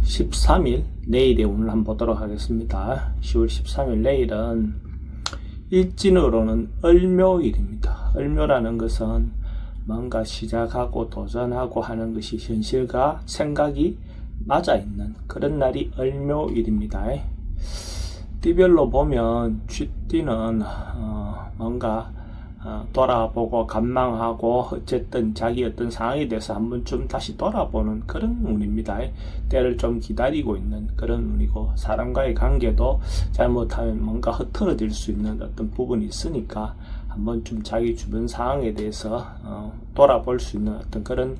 13일 내일의 오늘 한번 보도록 하겠습니다. 10월 13일 내일은 일진으로는 을묘일입니다. 을묘라는 것은 뭔가 시작하고 도전하고 하는 것이 현실과 생각이 맞아 있는 그런 날이 을묘일입니다. 띠별로 보면 쥐띠는 뭔가 돌아보고 감망하고 어쨌든 자기 어떤 상황에 대해서 한 번쯤 다시 돌아보는 그런 운입니다. 때를 좀 기다리고 있는 그런 운이고, 사람과의 관계도 잘못하면 뭔가 흐트러질 수 있는 어떤 부분이 있으니까 한 번쯤 자기 주변 상황에 대해서 돌아볼 수 있는 어떤 그런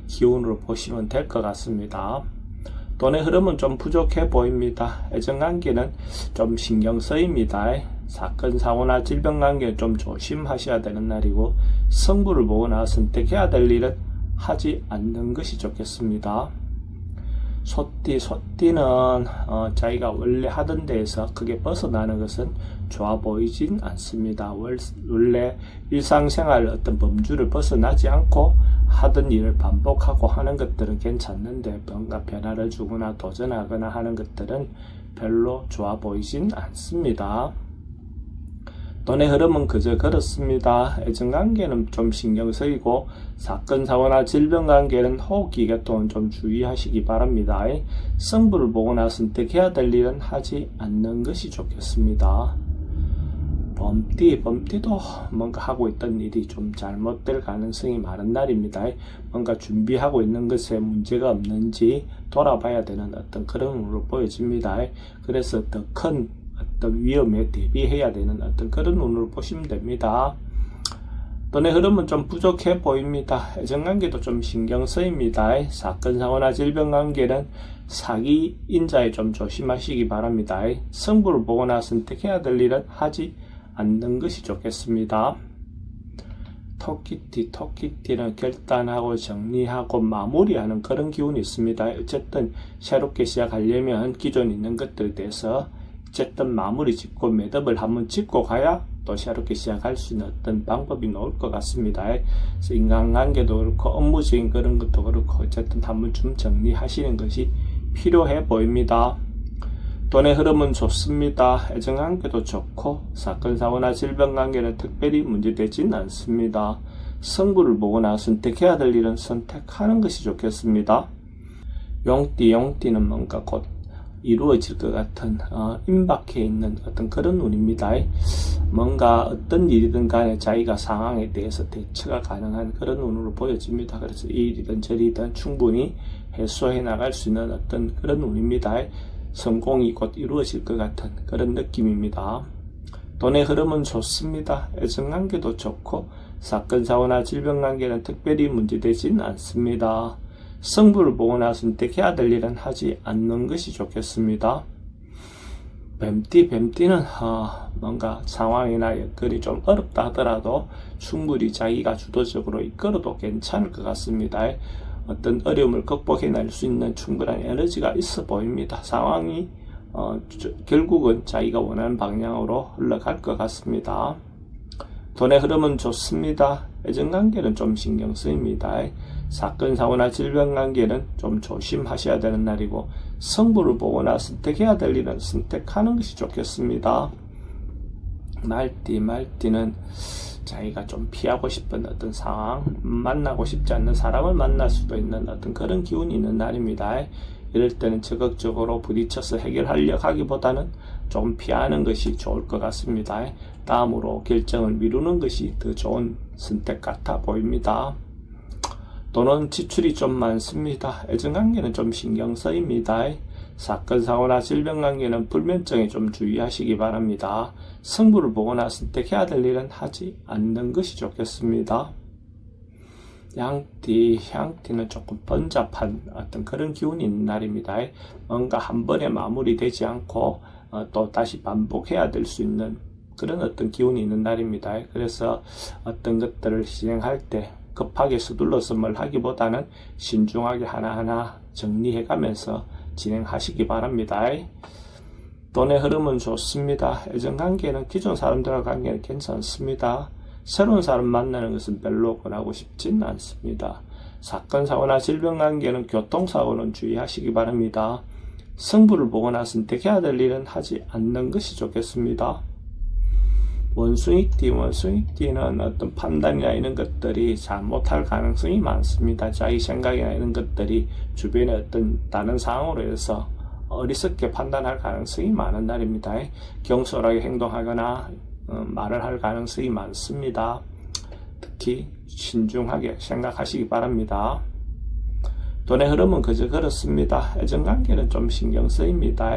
기운으로 보시면 될 것 같습니다. 돈의 흐름은 좀 부족해 보입니다. 애정관계는 좀 신경 쓰입니다. 사건, 사고나 질병관계는 좀 조심하셔야 되는 날이고, 승부를 보거나 선택해야 될 일은 하지 않는 것이 좋겠습니다. 소띠는 자기가 원래 하던 데에서 크게 벗어나는 것은 좋아 보이진 않습니다. 원래 일상생활 어떤 범주를 벗어나지 않고 하던 일을 반복하고 하는 것들은 괜찮는데, 뭔가 변화를 주거나 도전하거나 하는 것들은 별로 좋아 보이진 않습니다. 돈의 흐름은 그저 그렇습니다. 애정관계는 좀 신경 쓰이고, 사건, 사고나 질병관계는 호흡기 계통은 좀 주의하시기 바랍니다. 승부를 보거나 선택해야 될 일은 하지 않는 것이 좋겠습니다. 범띠도 뭔가 하고 있던 일이 좀 잘못될 가능성이 많은 날입니다. 뭔가 준비하고 있는 것에 문제가 없는지 돌아봐야 되는 어떤 그런 운으로 보여집니다. 그래서 더 큰 어떤 위험에 대비해야 되는 어떤 그런 운으로 보시면 됩니다. 돈의 흐름은 좀 부족해 보입니다. 애정관계도 좀 신경 쓰입니다. 사건, 사고나 질병관계는 사기, 인자에 좀 조심하시기 바랍니다. 승부를 보거나 선택해야 될 일은 하지 않는 것이 좋겠습니다. 토끼띠는 결단하고 정리하고 마무리하는 그런 기운이 있습니다. 어쨌든 새롭게 시작하려면 기존 있는 것들에 대해서 어쨌든 마무리 짓고 매듭을 한번 짓고 가야 또 새롭게 시작할 수 있는 어떤 방법이 나올 것 같습니다. 그래서 인간관계도 그렇고 업무적인 그런 것도 그렇고 어쨌든 한번 좀 정리하시는 것이 필요해 보입니다. 돈의 흐름은 좋습니다. 애정관계도 좋고, 사건, 사고나 질병관계는 특별히 문제되진 않습니다. 승부를 보거나 선택해야 될 일은 선택하는 것이 좋겠습니다. 용띠는 뭔가 곧 이루어질 것 같은 임박해 있는 어떤 그런 운입니다. 뭔가 어떤 일이든 간에 자기가 상황에 대해서 대처가 가능한 그런 운으로 보여집니다. 그래서 이 일이든 저리든 충분히 해소해 나갈 수 있는 어떤 그런 운입니다. 성공이 곧 이루어질 것 같은 그런 느낌입니다. 돈의 흐름은 좋습니다. 애정관계도 좋고, 사건, 사고나 질병관계는 특별히 문제되진 않습니다. 승부를 보거나 선택해야 될 일은 하지 않는 것이 좋겠습니다. 뱀띠는 뭔가 상황이나 여건이 좀 어렵다 하더라도 충분히 자기가 주도적으로 이끌어도 괜찮을 것 같습니다. 어떤 어려움을 극복해낼 수 있는 충분한 에너지가 있어 보입니다. 상황이 결국은 자기가 원하는 방향으로 흘러갈 것 같습니다. 돈의 흐름은 좋습니다. 애정관계는 좀 신경 쓰입니다. 사건, 사고나 질병관계는 좀 조심하셔야 되는 날이고, 승부를 보거나 선택해야 될 일은 선택하는 것이 좋겠습니다. 말띠는 자기가 좀 피하고 싶은 어떤 상황, 만나고 싶지 않는 사람을 만날 수도 있는 어떤 그런 기운이 있는 날입니다. 이럴 때는 적극적으로 부딪혀서 해결하려고 하기보다는 좀 피하는 것이 좋을 것 같습니다. 다음으로 결정을 미루는 것이 더 좋은 선택 같아 보입니다. 돈은 지출이 좀 많습니다. 애정관계는 좀 신경 쓰입니다. 사건, 사고나 질병관계는 불면증에 좀 주의하시기 바랍니다. 승부를 보거나 선택해야 될 일은 하지 않는 것이 좋겠습니다. 양띠는 조금 번잡한 어떤 그런 기운이 있는 날입니다. 뭔가 한 번에 마무리되지 않고 또 다시 반복해야 될 수 있는 그런 어떤 기운이 있는 날입니다. 그래서 어떤 것들을 진행할 때 급하게 서둘러서 뭘 하기보다는 신중하게 하나하나 정리해가면서 진행하시기 바랍니다. 돈의 흐름은 좋습니다. 애정관계는 기존 사람들과 관계는 괜찮습니다. 새로운 사람 만나는 것은 별로 권하고 싶진 않습니다. 사건, 사고나 질병관계는 교통사고는 주의하시기 바랍니다. 성부를 보거나 선택해야 될 일은 하지 않는 것이 좋겠습니다. 원숭이띠는 어떤 판단이나 이런 것들이 잘못할 가능성이 많습니다. 자기 생각이나 이런 것들이 주변의 어떤 다른 상황으로 해서 어리석게 판단할 가능성이 많은 날입니다. 경솔하게 행동하거나 말을 할 가능성이 많습니다. 특히 신중하게 생각하시기 바랍니다. 돈의 흐름은 그저 그렇습니다. 애정관계는 좀 신경 쓰입니다.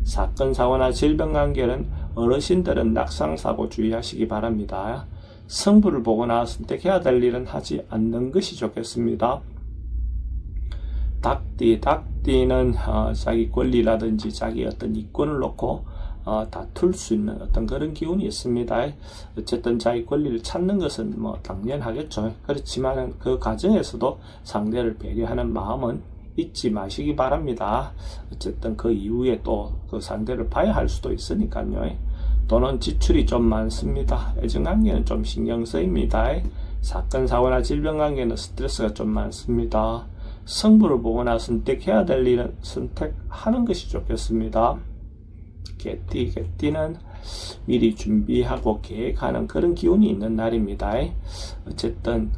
사건, 사고나 질병관계는 어르신들은 낙상사고 주의하시기 바랍니다. 성부를 보거나 선택해야 될 일은 하지 않는 것이 좋겠습니다. 닭띠는 자기 권리라든지 자기 어떤 이권을 놓고 다툴 수 있는 어떤 그런 기운이 있습니다. 어쨌든 자기 권리를 찾는 것은 뭐 당연하겠죠. 그렇지만 그 과정에서도 상대를 배려하는 마음은 잊지 마시기 바랍니다. 어쨌든 그 이후에 또 그 상대를 봐야 할 수도 있으니까요. 또는 지출이 좀 많습니다. 애정관계는 좀 신경 쓰입니다. 사건, 사고나 질병관계는 스트레스가 좀 많습니다. 성부를 보거나 선택해야 될 일은 선택하는 것이 좋겠습니다. 개띠는 미리 준비하고 계획하는 그런 기운이 있는 날입니다. 어쨌든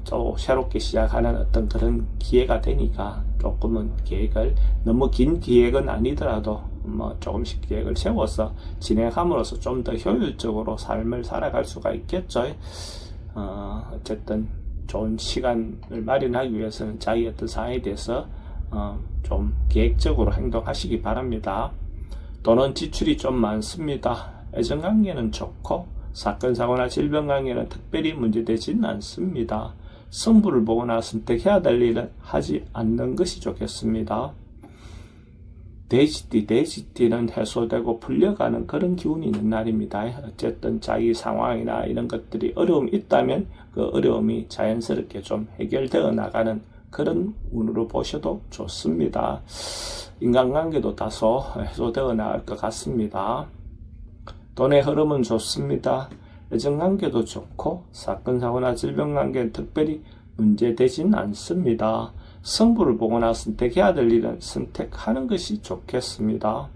또 새롭게 시작하는 어떤 그런 기회가 되니까 조금은 계획을, 너무 긴 계획은 아니더라도 뭐 조금씩 계획을 세워서 진행함으로써 좀 더 효율적으로 삶을 살아갈 수가 있겠죠. 어쨌든 좋은 시간을 마련하기 위해서는 자기 어떤 상황에 대해서 좀 계획적으로 행동하시기 바랍니다. 또는 지출이 좀 많습니다. 애정관계는 좋고 사건, 사고나 질병관계는 특별히 문제되지는 않습니다. 성부를 보거나 선택해야 될 일은 하지 않는 것이 좋겠습니다. 돼지띠는 해소되고 풀려가는 그런 기운이 있는 날입니다. 어쨌든 자기 상황이나 이런 것들이 어려움이 있다면 그 어려움이 자연스럽게 좀 해결되어 나가는 그런 운으로 보셔도 좋습니다. 인간관계도 다소 해소되어 나갈 것 같습니다. 돈의 흐름은 좋습니다. 애정관계도 좋고 사건, 사고나 질병관계는 특별히 문제되진 않습니다. 성부를 보거나 선택해야 될 일은 선택하는 것이 좋겠습니다.